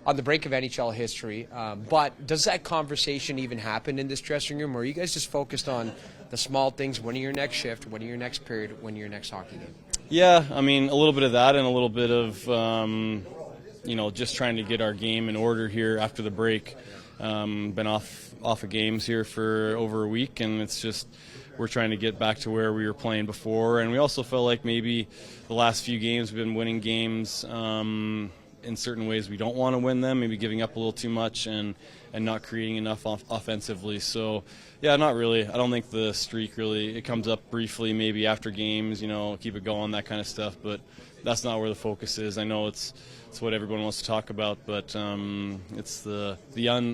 on the brink of NHL history. But does that conversation even happen in this dressing room, or are you guys just focused on the small things, winning your next shift, winning your next period, winning your next hockey game? Yeah, I mean, a little bit of that and a little bit of, just trying to get our game in order here after the break. Been off of games here for over a week, and it's just we're trying to get back to where we were playing before. And we also felt like maybe the last few games we've been winning games in certain ways we don't want to win them, maybe giving up a little too much and not creating enough offensively. So, yeah, not really. I don't think the streak really, it comes up briefly maybe after games, keep it going, that kind of stuff. But that's not where the focus is. I know it's what everyone wants to talk about, but it's the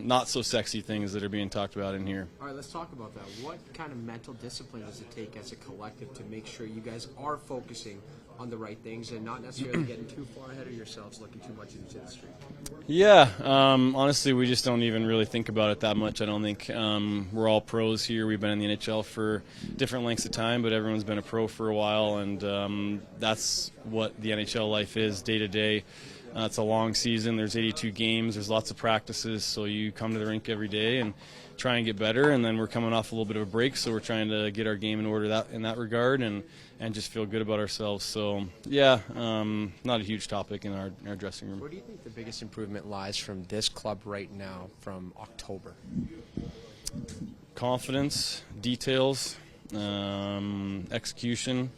not so sexy things that are being talked about in here. All right, let's talk about that. What kind of mental discipline does it take as a collective to make sure you guys are focusing on the right things and not necessarily getting too far ahead of yourselves, looking too much into the street? Yeah, honestly, we just don't even really think about it that much. I don't think we're all pros here. We've been in the NHL for different lengths of time, but everyone's been a pro for a while, and that's what the NHL life is day to day. It's a long season. There's 82 games. There's lots of practices, so you come to the rink every day and try and get better. And then we're coming off a little bit of a break, so we're trying to get our game in order in that regard and just feel good about ourselves. So, yeah, not a huge topic in our dressing room. Where do you think the biggest improvement lies from this club right now from October? Confidence, details, execution,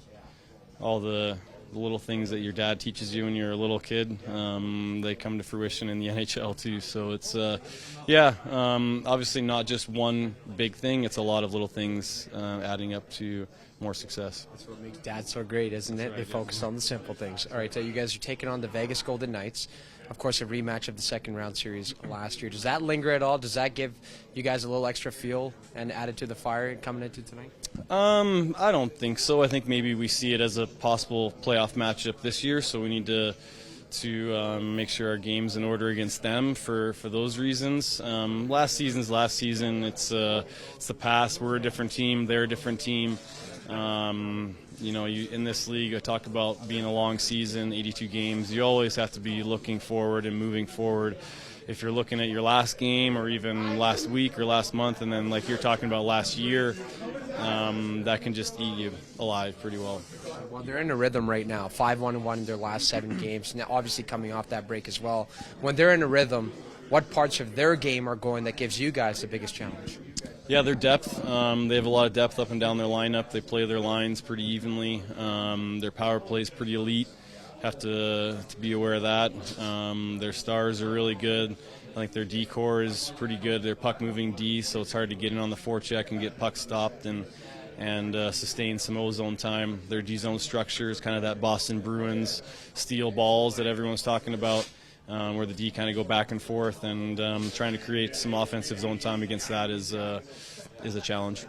all the little things that your dad teaches you when you're a little kid, they come to fruition in the NHL too. So it's, obviously not just one big thing. It's a lot of little things adding up to more success. That's what makes dad so great, isn't it? They focus on the simple things. All right, so you guys are taking on the Vegas Golden Knights. Of course, a rematch of the second round series last year. Does that linger at all? Does that give you guys a little extra fuel and added to the fire coming into tonight? I don't think so. I think maybe we see it as a possible playoff matchup this year, so we need to make sure our game's in order against them for those reasons. Last season's last season. It's the past. We're a different team. They're a different team. In this league, I talk about being a long season, 82 games. You always have to be looking forward and moving forward. If you're looking at your last game or even last week or last month, and then like you're talking about last year, that can just eat you alive pretty well. Well, they're in a rhythm right now, 5-1-1 in their last 7 games. Now, obviously coming off that break as well. When they're in a rhythm, what parts of their game are going that gives you guys the biggest challenge? Yeah, their depth. They have a lot of depth up and down their lineup. They play their lines pretty evenly. Their power play is pretty elite. Have to be aware of that. Their stars are really good. I think their D-core is pretty good. Their puck-moving D, so it's hard to get in on the forecheck and get puck stopped and sustain some O-zone time. Their D-zone structure is kind of that Boston Bruins steel balls that everyone's talking about, where the D kind of go back and forth, and trying to create some offensive zone time against that is a challenge.